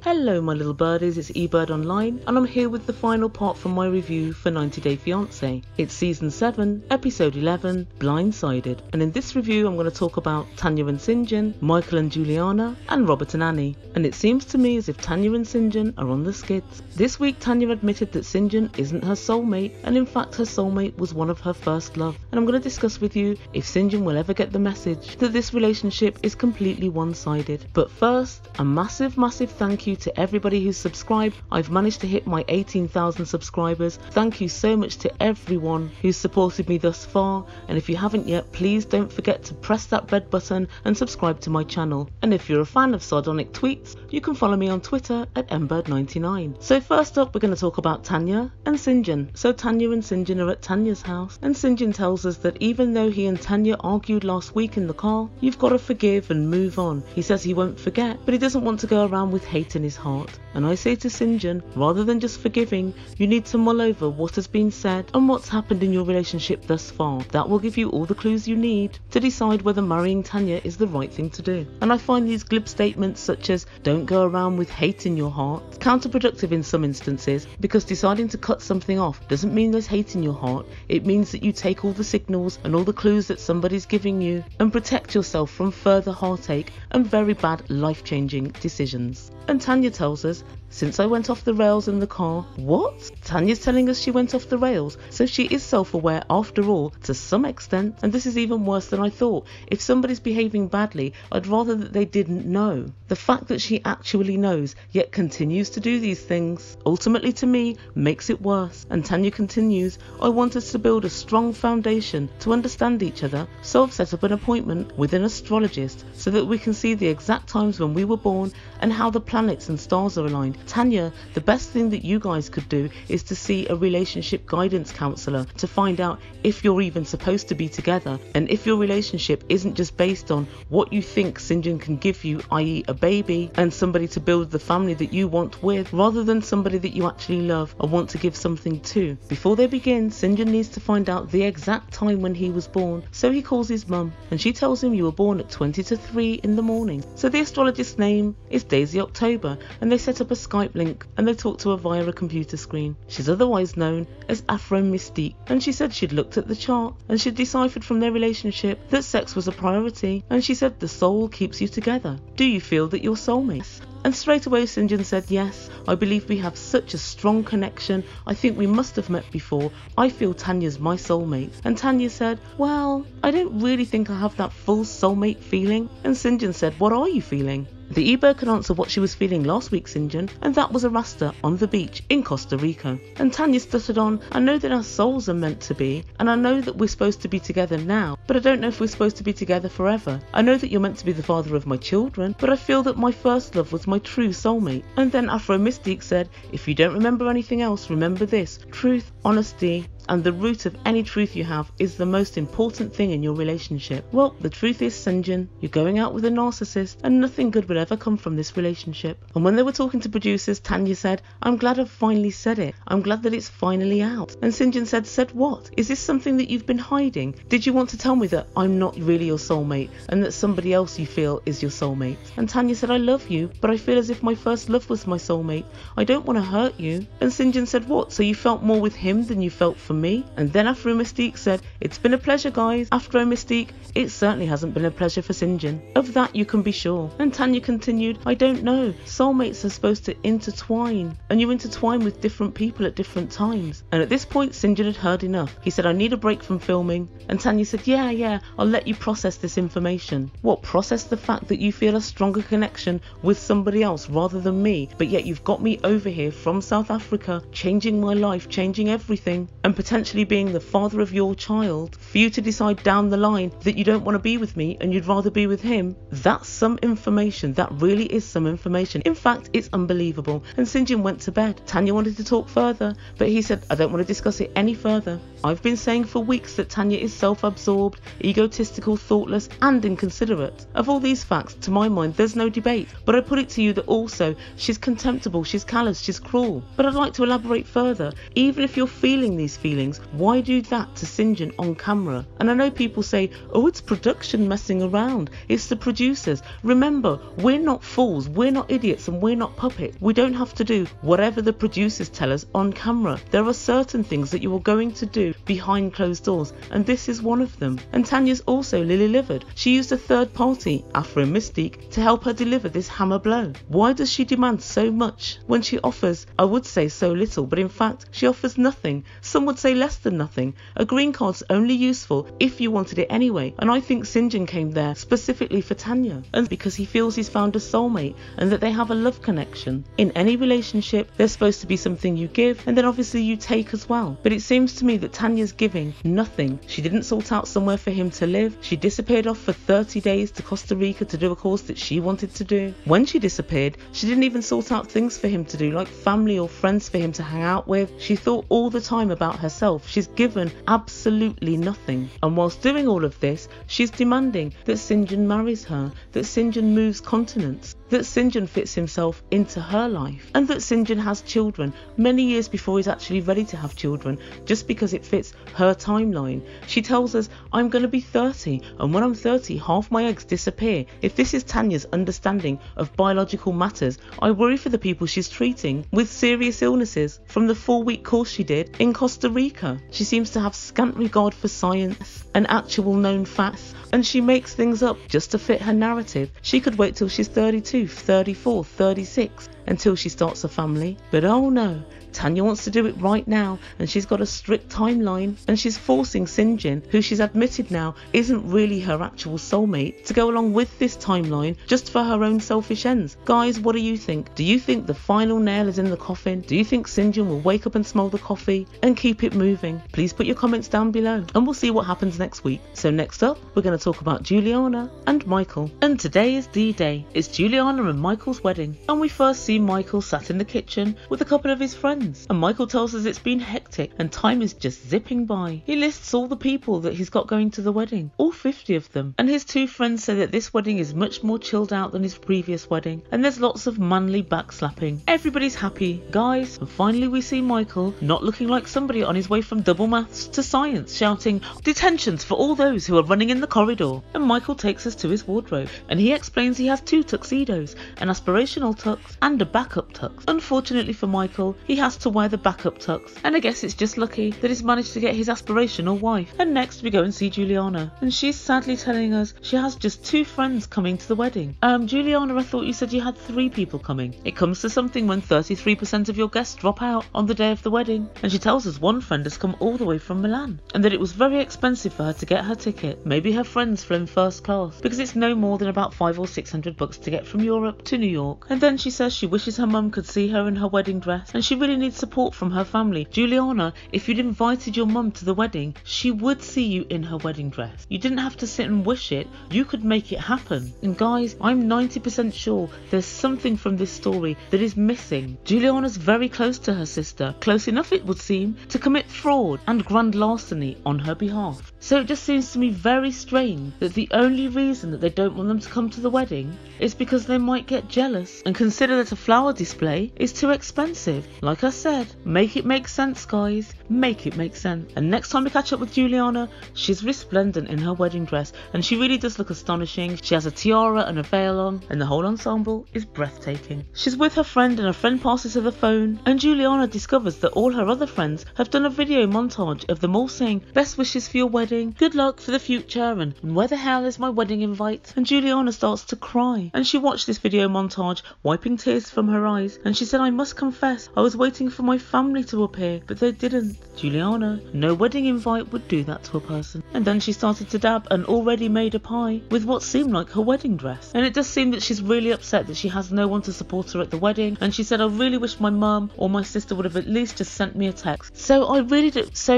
Hello my little birdies, it's Ebird Online and I'm here with the final part from my review for 90 Day Fiance. It's Season 7, Episode 11, Blindsided. And in this review I'm going to talk about Tanya and Syngin, Micheal and Juliana, and Robert and Anny. And it seems to me as if Tanya and Syngin are on the skids. This week Tanya admitted that Syngin isn't her soulmate, and in fact her soulmate was one of her first love. And I'm going to discuss with you if Syngin will ever get the message that this relationship is completely one-sided. But first, a massive thank you to everybody who's subscribed. I've managed to hit my 18,000 subscribers. Thank you so much to everyone who's supported me thus far, and if you haven't yet, please don't forget to press that red button and subscribe to my channel. And if you're a fan of sardonic tweets, you can follow me on Twitter at mbird99. So first up, we're going to talk about Tanya and Syngin. So Tanya and Syngin are at Tanya's house, and Syngin tells us that even though he and Tanya argued last week in the car, you've got to forgive and move on. He says he won't forget, but he doesn't want to go around with hate in his heart. And I say to Syngin, rather than just forgiving, you need to mull over what has been said and what's happened in your relationship thus far. That will give you all the clues you need to decide whether marrying Tanya is the right thing to do. And I find these glib statements such as don't go around with hate in your heart counterproductive in some instances, because deciding to cut something off doesn't mean there's hate in your heart. It means that you take all the signals and all the clues that somebody's giving you and protect yourself from further heartache and very bad life-changing decisions. And Tanya tells us, since I went off the rails in the car. What? Tanya's telling us she went off the rails, so she is self-aware after all, to some extent. And this is even worse than I thought. If somebody's behaving badly, I'd rather that they didn't know. The fact that she actually knows, yet continues to do these things, ultimately to me, makes it worse. And Tanya continues, I want us to build a strong foundation to understand each other, so I've set up an appointment with an astrologist so that we can see the exact times when we were born and how the planets and stars are aligned. Tanya, the best thing that you guys could do is to see a relationship guidance counsellor to find out if you're even supposed to be together, and if your relationship isn't just based on what you think Syngin can give you, i.e. a baby and somebody to build the family that you want with, rather than somebody that you actually love and want to give something to. Before they begin, Syngin needs to find out the exact time when he was born, so he calls his mum and she tells him you were born at 20 to 3 in the morning. So the astrologist's name is Daisy October, and they set up a Skype link and they talk to her via a computer screen. She's otherwise known as Afro Mystique, and she said she'd looked at the chart and she'd deciphered from their relationship that sex was a priority, and she said the soul keeps you together. Do you feel that you're soulmates? And straight away Syngin said, yes, I believe we have such a strong connection. I think we must have met before. I feel Tanya's my soulmate. And Tanya said, well, I don't really think I have that full soulmate feeling. And Syngin said, what are you feeling? The Ebird could answer what she was feeling last week, Syngin, and that was a rasta on the beach in Costa Rica. And Tanya stuttered on, I know that our souls are meant to be, and I know that we're supposed to be together now, but I don't know if we're supposed to be together forever. I know that you're meant to be the father of my children, but I feel that my first love was my true soulmate. And then Afro Mystique said, if you don't remember anything else, remember this: truth, honesty, and the root of any truth you have is the most important thing in your relationship. Well, the truth is, Syngin, you're going out with a narcissist and nothing good will ever come from this relationship. And when they were talking to producers, Tanya said, I'm glad I've finally said it. I'm glad that it's finally out. And Syngin said what? Is this something that you've been hiding? Did you want to tell me that I'm not really your soulmate and that somebody else you feel is your soulmate? And Tanya said, I love you, but I feel as if my first love was my soulmate. I don't want to hurt you. And Syngin said, what? So you felt more with him than you felt for me? And then Afro Mystique said, it's been a pleasure, guys. Afro Mystique, it certainly hasn't been a pleasure for Syngin. Of that you can be sure. And Tanya continued, I don't know. Soulmates are supposed to intertwine, and you intertwine with different people at different times. And at this point, Syngin had heard enough. He said, I need a break from filming. And Tanya said, yeah, I'll let you process this information. What, process the fact that you feel a stronger connection with somebody else rather than me, but yet you've got me over here from South Africa, changing my life, changing everything, and potentially being the father of your child, for you to decide down the line that you don't want to be with me and you'd rather be with him? That's some information. That really is some information. In fact, it's unbelievable. And Syngin went to bed. Tanya wanted to talk further, but he said, I don't want to discuss it any further. I've been saying for weeks that Tanya is self-absorbed, egotistical, thoughtless, and inconsiderate. Of all these facts, to my mind, there's no debate. But I put it to you that also, she's contemptible, she's callous, she's cruel. But I'd like to elaborate further. Even if you're feeling these feelings, feelings, why do that to Sinjin on camera? And I know people say, oh, it's production messing around, it's the producers. Remember, we're not fools, we're not idiots, and we're not puppets. We don't have to do whatever the producers tell us on camera. There are certain things that you are going to do behind closed doors, and this is one of them. And Tanya's also lily-livered. She used a third party, Afro Mystique, to help her deliver this hammer blow. Why does she demand so much when she offers, I would say so little, but in fact she offers nothing. Some would say less than nothing. A green card's only useful if you wanted it anyway, and I think Sinjin came there specifically for Tanya, and because he feels he's found a soulmate and that they have a love connection. In any relationship there's supposed to be something you give and then obviously you take as well, but it seems to me that Tanya's giving nothing. She didn't sort out somewhere for him to live. She disappeared off for 30 days to Costa Rica to do a course that she wanted to do. When she disappeared, she didn't even sort out things for him to do, like family or friends for him to hang out with. She thought all the time about herself. She's given absolutely nothing. And whilst doing all of this, she's demanding that Sinjin marries her, that Sinjin moves continents, that Sinjin fits himself into her life, and that Sinjin has children many years before he's actually ready to have children, just because it fits her timeline. She tells us, I'm going to be 30, and when I'm 30 half my eggs disappear. If this is Tanya's understanding of biological matters, I worry for the people she's treating with serious illnesses from the 4-week course she did in Costa Rica. She seems to have scant regard for science and actual known facts, and she makes things up just to fit her narrative. She could wait till she's 32, 34, 36 until she starts a family, but oh no, Tanya wants to do it right now, and she's got a strict timeline, and she's forcing Sinjin, who she's admitted now isn't really her actual soulmate, to go along with this timeline just for her own selfish ends. Guys, what do you think? Do you think the final nail is in the coffin? Do you think Sinjin will wake up and smell the coffee and keep it moving? Please put your comments down below and we'll see what happens next week. So next up, we're going to talk about Juliana and Micheal. And today is D-Day. It's Juliana and Micheal's wedding, and we first see Micheal sat in the kitchen with a couple of his friends. And Micheal tells us it's been hectic and time is just zipping by. He lists all the people that he's got going to the wedding, all 50 of them, and his two friends say that this wedding is much more chilled out than his previous wedding, and there's lots of manly backslapping. Everybody's happy, guys, and finally we see Micheal not looking like somebody on his way from double maths to science, shouting detentions for all those who are running in the corridor. And Micheal takes us to his wardrobe and he explains he has 2 tuxedos, an aspirational tux and a backup tux. Unfortunately for Micheal, he has to wear the backup tux, and I guess it's just lucky that he's managed to get his aspirational wife. And next we go and see Juliana, and she's sadly telling us she has just 2 friends coming to the wedding. Juliana, I thought you said you had 3 people coming. It comes to something when 33% of your guests drop out on the day of the wedding. And she tells us one friend has come all the way from Milan, and that it was very expensive for her to get her ticket. Maybe her friends flew in first class, because it's no more than about $500 or $600 to get from Europe to New York. And then she says she wishes her mum could see her in her wedding dress, and she really needs support from her family. Juliana, if you'd invited your mum to the wedding, she would see you in her wedding dress. You didn't have to sit and wish it, you could make it happen. And guys, I'm 90% sure there's something from this story that is missing. Juliana's very close to her sister, close enough it would seem to commit fraud and grand larceny on her behalf. So it just seems to me very strange that the only reason that they don't want them to come to the wedding is because they might get jealous and consider that a flower display is too expensive. Like I said, make it make sense, guys. Make it make sense. And next time we catch up with Juliana, she's resplendent in her wedding dress, and she really does look astonishing. She has a tiara and a veil on, and the whole ensemble is breathtaking. She's with her friend, and her friend passes her the phone, and Juliana discovers that all her other friends have done a video montage of them all saying best wishes for your wedding, good luck for the future, and where the hell is my wedding invite? And Juliana starts to cry, and she watched this video montage wiping tears from her eyes, and she said, I must confess, I was waiting for my family to appear, but they didn't. Juliana, no wedding invite would do that to a person. And then she started to dab an already made a pie with what seemed like her wedding dress, and it does seem that she's really upset that she has no one to support her at the wedding. And she said, I really wish my mum or my sister would have at least just sent me a text. So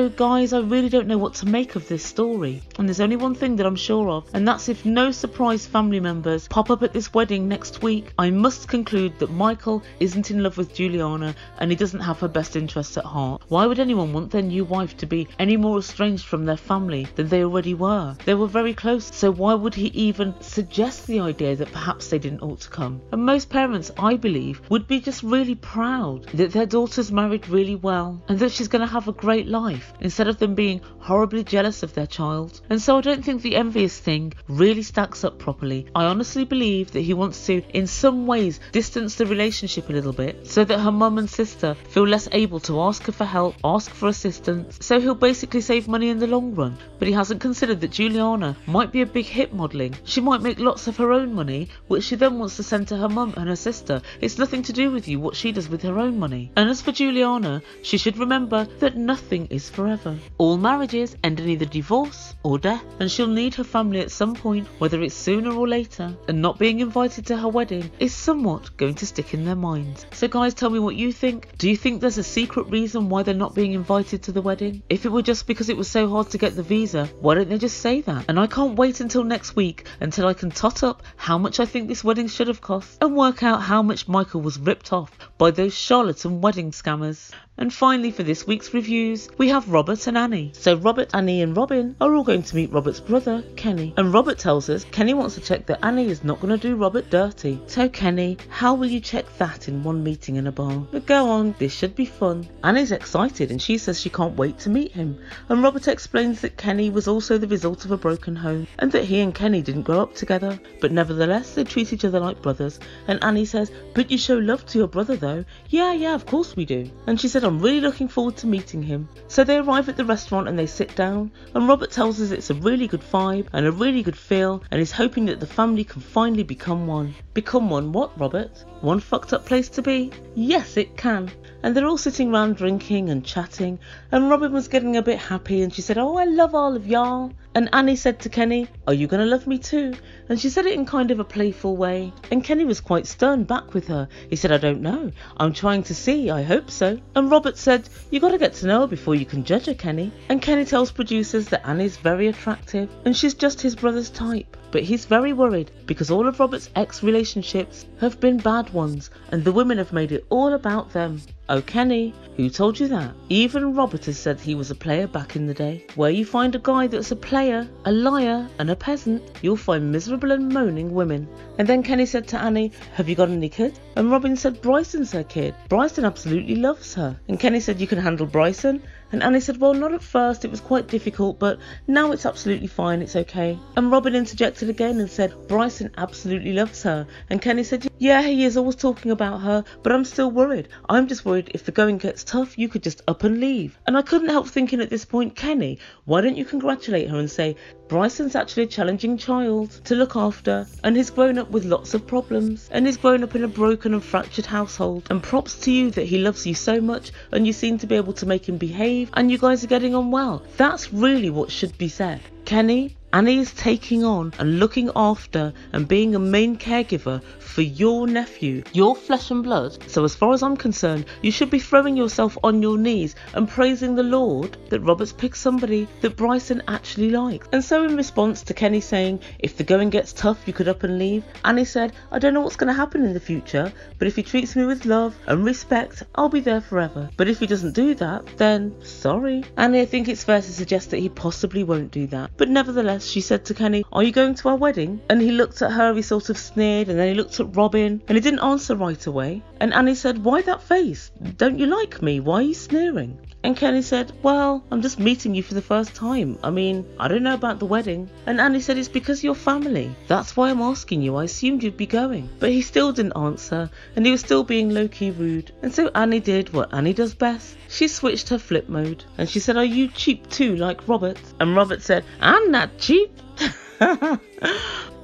guys, I really don't know what to make of this story, and there's only one thing that I'm sure of, and that's if no surprise family members pop up at this wedding next week, I must conclude that Micheal isn't in love with Juliana and he doesn't have her best interests at heart. Why would anyone anyone want their new wife to be any more estranged from their family than they already were. They were very close, so why would he even suggest the idea that perhaps they didn't ought to come? And most parents, I believe, would be just really proud that their daughter's married really well and that she's going to have a great life, instead of them being horribly jealous of their child. And so I don't think the envious thing really stacks up properly. I honestly believe that he wants to, in some ways, distance the relationship a little bit so that her mum and sister feel less able to ask her for help, ask for assistance, so he'll basically save money in the long run. But he hasn't considered that Juliana might be a big hit modelling. She might make lots of her own money, which she then wants to send to her mum and her sister. It's nothing to do with you what she does with her own money. And as for Juliana, she should remember that nothing is forever. All marriages end in either divorce or death, and she'll need her family at some point, whether it's sooner or later, and not being invited to her wedding is somewhat going to stick in their minds. So guys, tell me what you think. Do you think there's a secret reason why they're not being invited to the wedding? If it were just because it was so hard to get the visa, why don't they just say that? And I can't wait until next week until I can tot up how much I think this wedding should have cost and work out how much Micheal was ripped off by those charlatan wedding scammers. And finally, for this week's reviews, we have Robert and Anny. So Robert, Anny and Robin are all going to meet Robert's brother, Kenny. And Robert tells us Kenny wants to check that Anny is not going to do Robert dirty. So Kenny, how will you check that in one meeting in a bar? But go on, this should be fun. Anny's excited and she says she can't wait to meet him. And Robert explains that Kenny was also the result of a broken home and that he and Kenny didn't grow up together. But nevertheless, they treat each other like brothers. And Anny says, but you show love to your brother though. Yeah, of course we do. And she said, I'm really looking forward to meeting him. So they arrive at the restaurant and they sit down, and Robert tells us it's a really good vibe and a really good feel, and he's hoping that the family can finally become one. Become one what, Robert? One fucked up place to be? Yes, it can. And they're all sitting around drinking and chatting, and Robin was getting a bit happy and she said, oh, I love all of y'all. And Anny said to Kenny, are you going to love me too? And she said it in kind of a playful way. And Kenny was quite stern back with her. He said, I don't know. I'm trying to see. I hope so. And Robert said, you got to get to know her before you can judge her, Kenny. And Kenny tells producers that Anny's very attractive and she's just his brother's type. But he's very worried because all of Robert's ex-relationships have been bad ones and the women have made it all about them. Oh, Kenny, who told you that? Even Robert has said he was a player back in the day. Where you find a guy that's a player, a liar and a peasant, you'll find miserable and moaning women. And then Kenny said to Anny, have you got any kids? And Robin said, Bryson's her kid. Bryson absolutely loves her. And Kenny said, you can handle Bryson? And Anny said, well, not at first, it was quite difficult, but now it's absolutely fine, it's okay. And Robin interjected again and said, Bryson absolutely loves her. And Kenny said, yeah, he is always talking about her, but I'm still worried. I'm just worried if the going gets tough, you could just up and leave. And I couldn't help thinking at this point, Kenny, why don't you congratulate her and say, Bryson's actually a challenging child to look after, and he's grown up with lots of problems, and he's grown up in a broken and fractured household, and props to you that he loves you so much, and you seem to be able to make him behave, and you guys are getting on well. That's really what should be said. Kenny, Anny is taking on and looking after and being a main caregiver for your nephew, your flesh and blood. So as far as I'm concerned, you should be throwing yourself on your knees and praising the Lord that Robert's picked somebody that Bryson actually likes. And so in response to Kenny saying, if the going gets tough, you could up and leave, Anny said, I don't know what's going to happen in the future, but if he treats me with love and respect, I'll be there forever. But if he doesn't do that, then sorry. Anny, I think it's fair to suggest that he possibly won't do that. But nevertheless, she said to Kenny, are you going to our wedding? And he looked at her, he sort of sneered, and then he looked at Robin, and he didn't answer right away. And Anny said, why that face? Don't you like me? Why are you sneering? And Kenny said, well, I'm just meeting you for the first time. I mean, I don't know about the wedding. And Anny said, it's because you're family. That's why I'm asking you. I assumed you'd be going. But he still didn't answer, and he was still being low-key rude. And so Anny did what Anny does best. She switched her flip mode, and she said, are you cheap too, like Robert? And Robert said, I'm not cheap.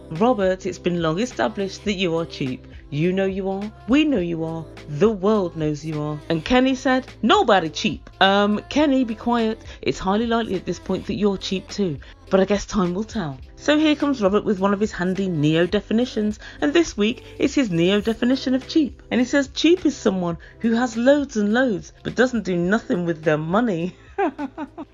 Robert, it's been long established that you are cheap. You know you are, we know you are, the world knows you are. And Kenny said, nobody cheap. Kenny, be quiet. It's highly likely at this point that you're cheap too. But I guess time will tell. So here comes Robert with one of his handy Neo definitions, and this week it's his Neo definition of cheap. And he says cheap is someone who has loads and loads but doesn't do nothing with their money.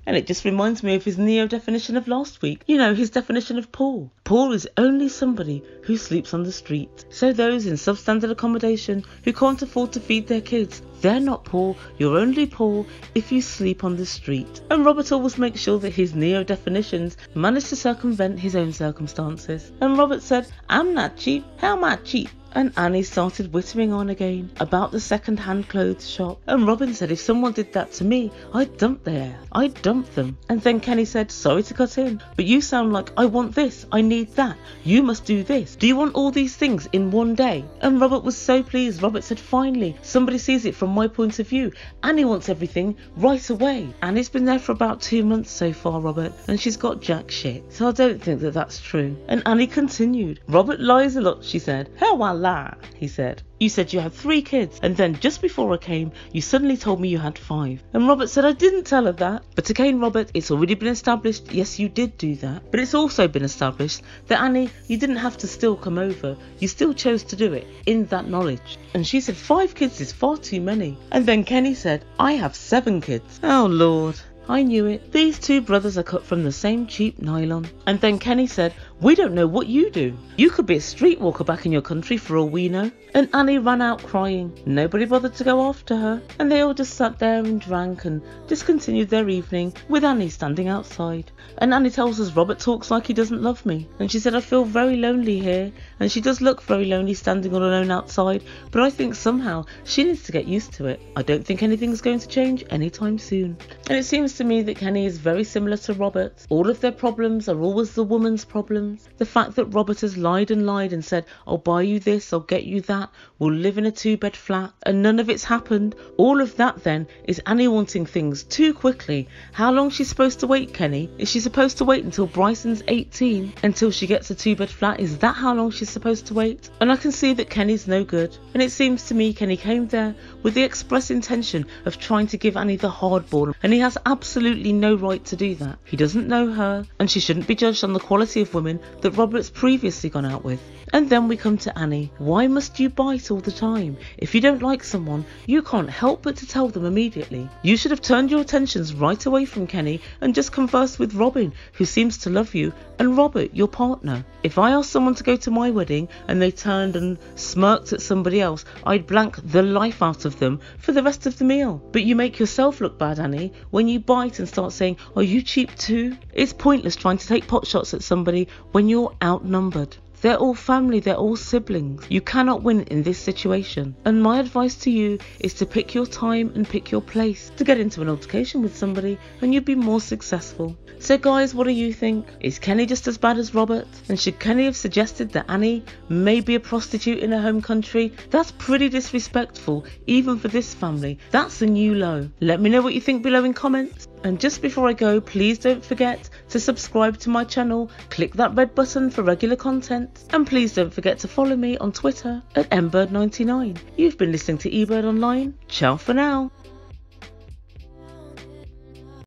And it just reminds me of his Neo definition of last week. You know, his definition of poor. Poor is only somebody who sleeps on the street. So those in substandard accommodation who can't afford to feed their kids, they're not poor. You're only poor if you sleep on the street. And Robert always makes sure that his neo-definitions manage to circumvent his own circumstances. And Robert said, I'm not cheap. How am I cheap? And Annie started whittering on again about the second-hand clothes shop. And Robin said if someone did that to me, I'd dump their. I'd dump them. And then Kenny said, sorry to cut in, but you sound like I want this, I need that, you must do this. Do you want all these things in one day? And Robert was so pleased. Robert said, finally, somebody sees it from my point of view. Annie wants everything right away. Annie's been there for about 2 months so far, Robert, and she's got jack shit. So I don't think that that's true. And Annie continued, Robert lies a lot, she said. How I lie, he said. You said you had 3 kids, and then just before I came, you suddenly told me you had 5. And Robert said, I didn't tell her that. But again, Robert, it's already been established, yes, you did do that. But it's also been established that, Annie, you didn't have to still come over. You still chose to do it in that knowledge. And she said, 5 kids is far too many. And then Kenny said, I have 7 kids. Oh, Lord. I knew it. These 2 brothers are cut from the same cheap nylon. And then Kenny said, we don't know what you do. You could be a streetwalker back in your country for all we know. And Annie ran out crying. Nobody bothered to go after her. And they all just sat there and drank and just continued their evening with Annie standing outside. And Annie tells us Robert talks like he doesn't love me. And she said, I feel very lonely here. And she does look very lonely standing all alone outside. But I think somehow she needs to get used to it. I don't think anything's going to change anytime soon. And it seems to me that Kenny is very similar to Robert. All of their problems are always the woman's problems. The fact that Robert has lied and said, I'll buy you this, I'll get you that, we'll live in a 2-bed flat, and none of it's happened. All of that then is Annie wanting things too quickly. How long she's supposed to wait, Kenny? Is she supposed to wait until Bryson's 18 until she gets a 2-bed flat? Is that how long she's supposed to wait? And I can see that Kenny's no good. And it seems to me Kenny came there with the express intention of trying to give Annie the hardball, and he has absolutely no right to do that. He doesn't know her, and she shouldn't be judged on the quality of women that Robert's previously gone out with. And then we come to Annie. Why must you bite all the time? If you don't like someone, you can't help but to tell them immediately. You should have turned your attentions right away from Kenny and just conversed with Robin, who seems to love you, and Robert, your partner. If I asked someone to go to my wedding and they turned and smirked at somebody else, I'd blank the life out of them for the rest of the meal. But you make yourself look bad, Annie, when you bite and start saying, are you cheap too? It's pointless trying to take pot shots at somebody when you're outnumbered. They're all family, they're all siblings. You cannot win in this situation. And my advice to you is to pick your time and pick your place to get into an altercation with somebody, and you'd be more successful. So guys, what do you think? Is Kenny just as bad as Robert? And should Kenny have suggested that Annie may be a prostitute in her home country? That's pretty disrespectful, even for this family. That's a new low. Let me know what you think below in comments. And just before I go, please don't forget to subscribe to my channel, click that red button for regular content, and please don't forget to follow me on Twitter at Ebird99. You've been listening to Ebird Online. Ciao for now.